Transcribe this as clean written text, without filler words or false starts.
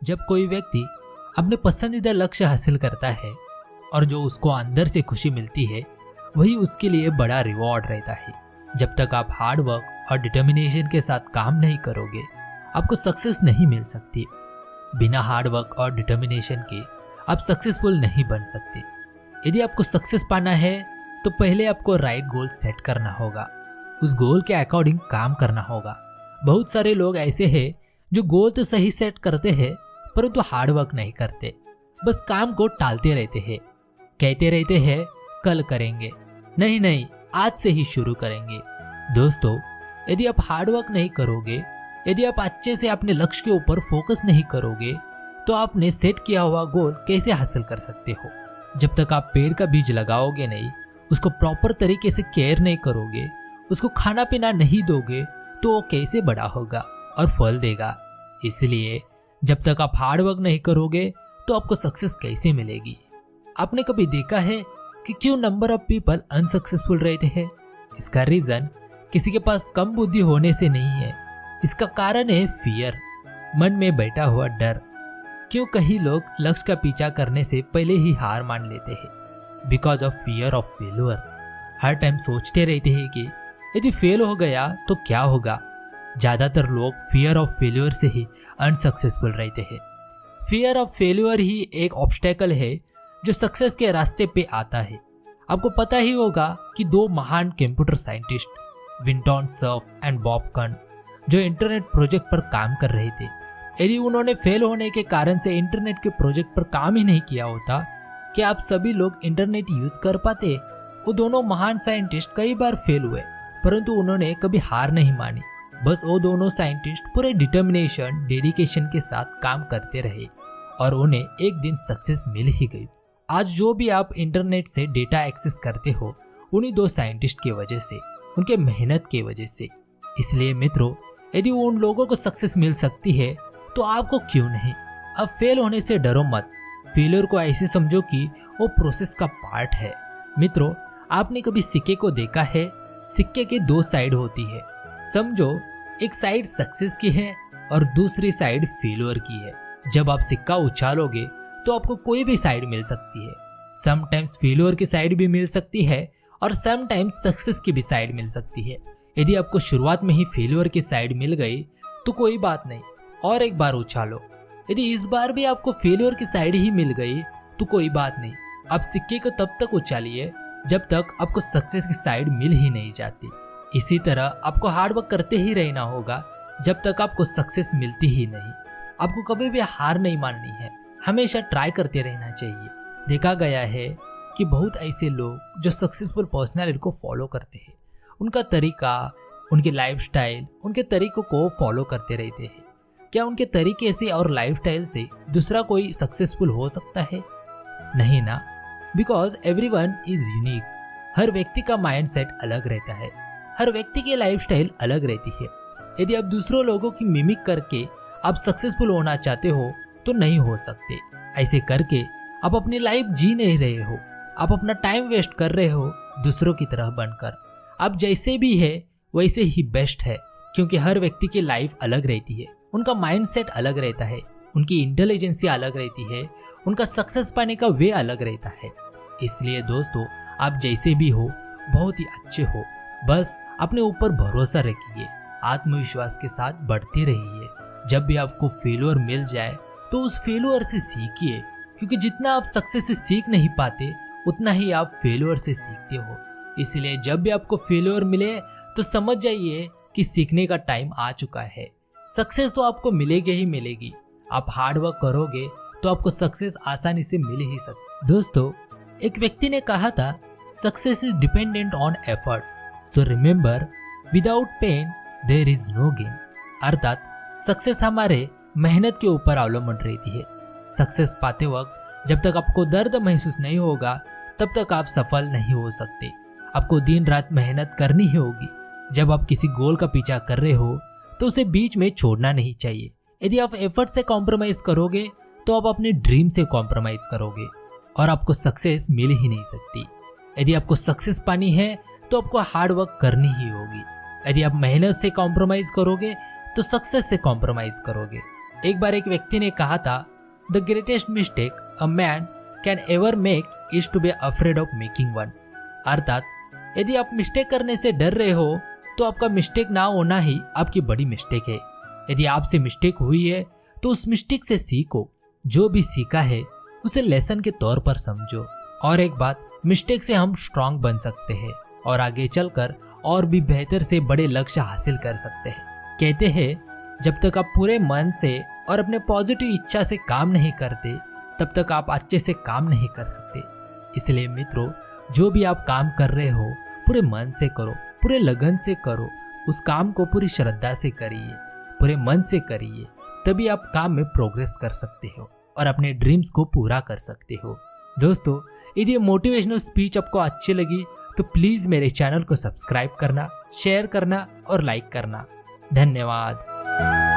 जब कोई व्यक्ति अपने पसंदीदा लक्ष्य हासिल करता है और जो उसको अंदर से खुशी मिलती है वही उसके लिए बड़ा रिवॉर्ड रहता है। जब तक आप हार्ड वर्क और डिटर्मिनेशन के साथ काम नहीं करोगे आपको सक्सेस नहीं मिल सकती। बिना हार्ड वर्क और डिटर्मिनेशन के आप सक्सेसफुल नहीं बन सकते। यदि आपको सक्सेस पाना है तो पहले आपको राइट गोल सेट करना होगा, उस गोल के अकॉर्डिंग काम करना होगा। बहुत सारे लोग ऐसे हैं जो गोल तो सही सेट करते हैं परंतु हार्ड वर्क नहीं करते, बस काम को टालते रहते हैं, कहते रहते हैं कल करेंगे, नहीं आज से ही शुरू करेंगे। दोस्तों, यदि आप हार्ड वर्क नहीं करोगे, यदि आप अच्छे से अपने लक्ष्य के ऊपर फोकस नहीं करोगे तो आपने सेट किया हुआ गोल कैसे हासिल कर सकते हो। जब तक आप पेड़ का बीज लगाओगे नहीं, उसको प्रॉपर तरीके से केयर नहीं करोगे, उसको खाना पीना नहीं दोगे तो वो कैसे बड़ा होगा और फल देगा। इसलिए जब तक आप हार्ड वर्क नहीं करोगे तो आपको सक्सेस कैसे मिलेगी। आपने कभी देखा है कि क्यों नंबर ऑफ पीपल अनसक्सेसफुल रहते हैं? इसका रीजन किसी के पास कम बुद्धि होने से नहीं है, इसका कारण है फियर, मन में बैठा हुआ डर। क्यों कई लोग लक्ष्य का पीछा करने से पहले ही हार मान लेते हैं? Because of fear of failure. Her time सोचते रहते हैं कि यदि फेल हो गया तो क्या होगा। ज्यादातर लोग फियर ऑफ फेल्यूर से ही अनसक्सेसफुल रहते हैं। फियर ऑफ फेल्यूर ही एक ऑब्स्टेकल है जो सक्सेस के रास्ते पे आता है। आपको पता ही होगा कि दो महान computer scientist Vinton Cerf and Bob कर्न जो इंटरनेट प्रोजेक्ट पर काम कर रहे थे, यदि उन्होंने फेल होने के कारण से इंटरनेट के प्रोजेक्ट पर काम ही नहीं किया होता कि आप सभी लोग इंटरनेट यूज कर पाते। वो दोनों महान साइंटिस्ट कई बार फेल हुए परंतु उन्होंने कभी हार नहीं मानी। बस वो दोनों साइंटिस्ट पूरे डिटर्मिनेशन डेडिकेशन के साथ काम करते रहे और उन्हें एक दिन सक्सेस मिल ही गई। आज जो भी आप इंटरनेट से डेटा एक्सेस करते हो उन्हीं दो साइंटिस्ट की वजह से, उनके मेहनत की वजह से। इसलिए मित्रों, यदि उन लोगों को सक्सेस मिल सकती है तो आपको क्यों नहीं। अब फेल होने से डरो मत, फेलियर को ऐसे समझो कि वो प्रोसेस का पार्ट है। मित्रों, आपने कभी सिक्के को देखा है? सिक्के के दो साइड होती है। समझो एक साइड सक्सेस की है और दूसरी साइड फेलियर की है। जब आप सिक्का उछालोगे तो आपको कोई भी साइड मिल सकती है। समटाइम्स फेलियर की साइड भी मिल सकती है और समटाइम्स सक्सेस की भी साइड मिल सकती है। यदि आपको शुरुआत में ही फेलियर की साइड मिल गई तो कोई बात नहीं, और एक बार उछालो। यदि इस बार भी आपको फेलियर की साइड ही मिल गई तो कोई बात नहीं, आप सिक्के को तब तक उछालिए जब तक आपको सक्सेस की साइड मिल ही नहीं जाती। इसी तरह आपको हार्ड वर्क करते ही रहना होगा जब तक आपको सक्सेस मिलती ही नहीं। आपको कभी भी हार नहीं माननी है, हमेशा ट्राई करते रहना चाहिए। देखा गया है कि बहुत ऐसे लोग जो सक्सेसफुल पर्सनालिटी को फॉलो करते हैं, उनका तरीका, उनके लाइफस्टाइल, उनके तरीकों को फॉलो करते रहते हैं। क्या उनके तरीके से और लाइफस्टाइल से दूसरा कोई सक्सेसफुल हो सकता है? नहीं ना, बिकॉज एवरीवन इज यूनिक। हर व्यक्ति का माइंडसेट अलग रहता है, हर व्यक्ति की लाइफस्टाइल अलग रहती है। यदि आप दूसरों लोगों की मिमिक करके आप सक्सेसफुल होना चाहते हो तो नहीं हो सकते। ऐसे करके आप अपनी लाइफ जी नहीं रहे हो, आप अपना टाइम वेस्ट कर रहे हो दूसरों की तरह बनकर। आप जैसे भी है वैसे ही बेस्ट है, क्योंकि हर व्यक्ति की लाइफ अलग रहती है, उनका माइंडसेट अलग रहता है, उनकी इंटेलिजेंसी अलग रहती है, उनका सक्सेस पाने का वे अलग रहता है। इसलिए दोस्तों, आप जैसे भी हो बहुत ही अच्छे हो, बस अपने ऊपर भरोसा रखिए, आत्मविश्वास के साथ बढ़ते रहिए। जब भी आपको फेलियर मिल जाए तो उस फेलियर से सीखिए, क्योंकि जितना आप सक्सेस से सीख नहीं पाते उतना ही आप फेलियर से सीखते हो। इसलिए जब भी आपको फेलियर मिले तो समझ जाइए कि सीखने का टाइम आ चुका है। सक्सेस तो आपको मिलेगी ही मिलेगी, आप हार्ड वर्क करोगे तो आपको सक्सेस आसानी से मिल ही सकती। दोस्तों, एक व्यक्ति ने कहा था, success is dependent on effort, so remember without pain there is no gain. अर्थात सक्सेस हमारे मेहनत के ऊपर अवलंबन रहती है। सक्सेस पाते वक्त जब तक आपको दर्द महसूस नहीं होगा तब तक आप सफल नहीं हो सकते। आपको दिन रात मेहनत करनी ही होगी। जब आप किसी गोल का पीछा कर रहे हो तो उसे बीच में छोड़ना नहीं चाहिए। यदि आप एफर्ट से कॉम्प्रोमाइज करोगे तो आप अपने ड्रीम से कॉम्प्रोमाइज करोगे और आपको सक्सेस मिल ही नहीं सकती। यदि आपको सक्सेस पानी है तो आपको हार्ड वर्क करनी ही होगी। यदि आप मेहनत से कॉम्प्रोमाइज करोगे तो सक्सेस से कॉम्प्रोमाइज करोगे। एक बार एक व्यक्ति ने कहा था, the greatest mistake a man can ever make is to be afraid of making one. अर्थात यदि आप मिस्टेक करने से डर रहे हो तो आपका मिस्टेक ना होना ही आपकी बड़ी मिस्टेक है। यदि आपसे मिस्टेक हुई है तो उस मिस्टेक से सीखो, जो भी सीखा है उसे लेसन के तौर पर समझो। और एक बात, मिस्टेक से हम स्ट्रांग बन सकते हैं और आगे चलकर और भी बेहतर से बड़े लक्ष्य हासिल कर सकते हैं। कहते हैं जब तक आप पूरे मन से और अपने पॉजिटिव इच्छा से काम नहीं करते तब तक आप अच्छे से काम नहीं कर सकते। इसलिए मित्रों, जो भी आप काम कर रहे हो पूरे मन से करो, पूरे लगन से करो, उस काम को पूरी श्रद्धा से करिए, पूरे मन से करिए, तभी आप काम में प्रोग्रेस कर सकते हो और अपने ड्रीम्स को पूरा कर सकते हो। दोस्तों, यदि ये मोटिवेशनल स्पीच आपको अच्छी लगी तो प्लीज मेरे चैनल को सब्सक्राइब करना, शेयर करना और लाइक करना। धन्यवाद।